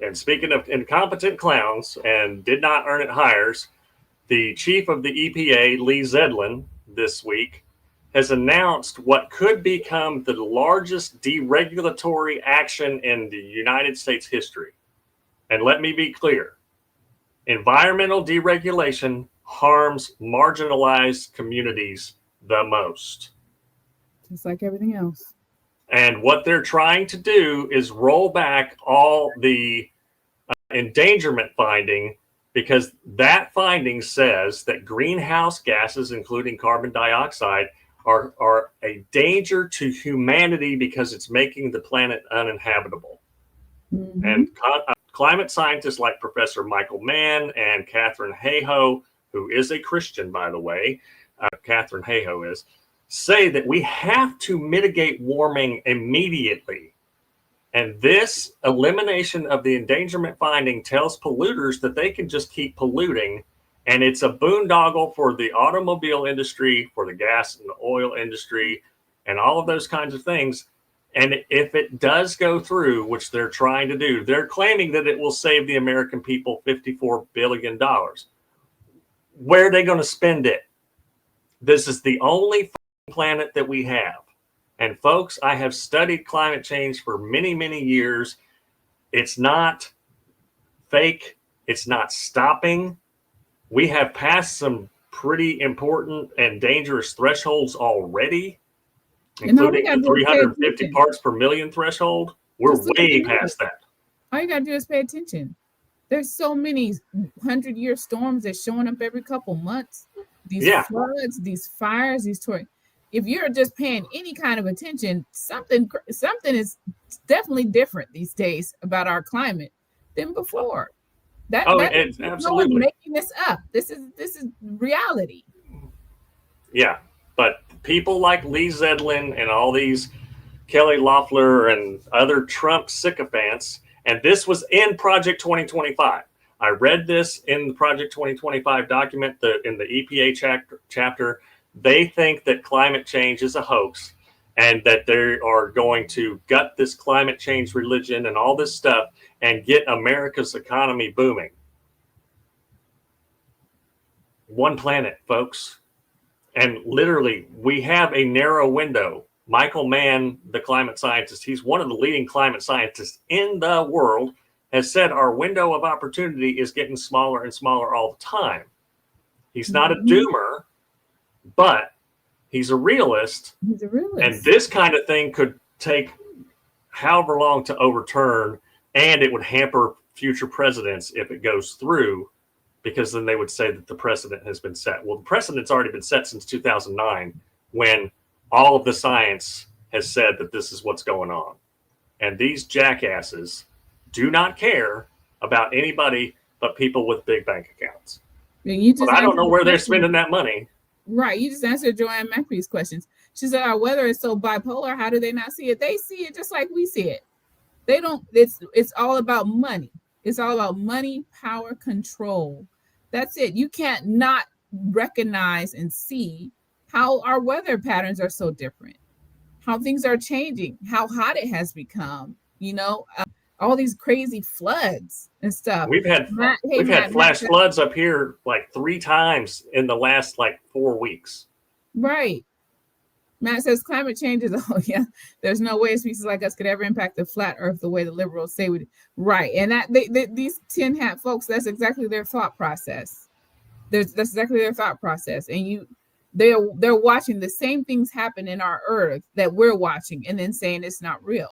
And speaking of incompetent clowns and did not earn it hires, the chief of the EPA, Lee Zedlin, this week has announced what could become the largest deregulatory action in the United States history. And let me be clear, environmental deregulation harms marginalized communities the most. Just like everything else. And what they're trying to do is roll back all the endangerment finding, because that finding says that greenhouse gases, including carbon dioxide, are a danger to humanity because it's making the planet uninhabitable. Mm-hmm. And climate scientists like Professor Michael Mann and Katharine Hayhoe, who is a Christian, by the way, Katharine Hayhoe is, say that we have to mitigate warming immediately. And this elimination of the endangerment finding tells polluters that they can just keep polluting. And it's a boondoggle for the automobile industry, for the gas and the oil industry, and all of those kinds of things. And if it does go through, which they're trying to do, they're claiming that it will save the American people $54 billion. Where are they going to spend it? This is the only planet that we have. And folks, I have studied climate change for many, many years. It's not fake. It's not stopping. We have passed some pretty important and dangerous thresholds already, including the 350 parts per million threshold. We're way past that. All you got to do is pay attention. There's so many 100-year storms that's showing up every couple months. These floods, these fires, these tornadoes. If you're just paying any kind of attention, something is definitely different these days about our climate than before. It's no absolutely one's making this up. This is reality. Yeah, but people like Lee Zedlin and all these Kelly Loeffler and other Trump sycophants, and this was in Project 2025. I read this in the Project 2025 document, in the EPA chapter. They think that climate change is a hoax and that they are going to gut this climate change religion and all this stuff and get America's economy booming. One planet, folks. And literally, we have a narrow window. Michael Mann, the climate scientist, he's one of the leading climate scientists in the world, has said our window of opportunity is getting smaller and smaller all the time. He's not a doomer, but he's a realist. He's a realist. And this kind of thing could take however long to overturn, and it would hamper future presidents if it goes through, because then they would say that the precedent has been set. Well, the precedent's already been set since 2009, when all of the science has said that this is what's going on. And these jackasses do not care about anybody but people with big bank accounts. But I don't know where they're spending that money. Right. You just answered Joanne McCree's questions. She said our weather is so bipolar. How do they not see it? They see it just like we see it. They don't. It's all about money. It's all about money, power, control. That's it. You can't not recognize and see how our weather patterns are so different, how things are changing, how hot it has become, all these crazy floods and stuff. We've had flash floods up here like 3 times in the last 4 weeks. Right. Matt says climate change is, there's no way a species like us could ever impact the flat earth the way the liberals say we do. Right. And that these tin hat folks, that's exactly their thought process. That's exactly their thought process. And they're watching the same things happen in our earth that we're watching and then saying it's not real.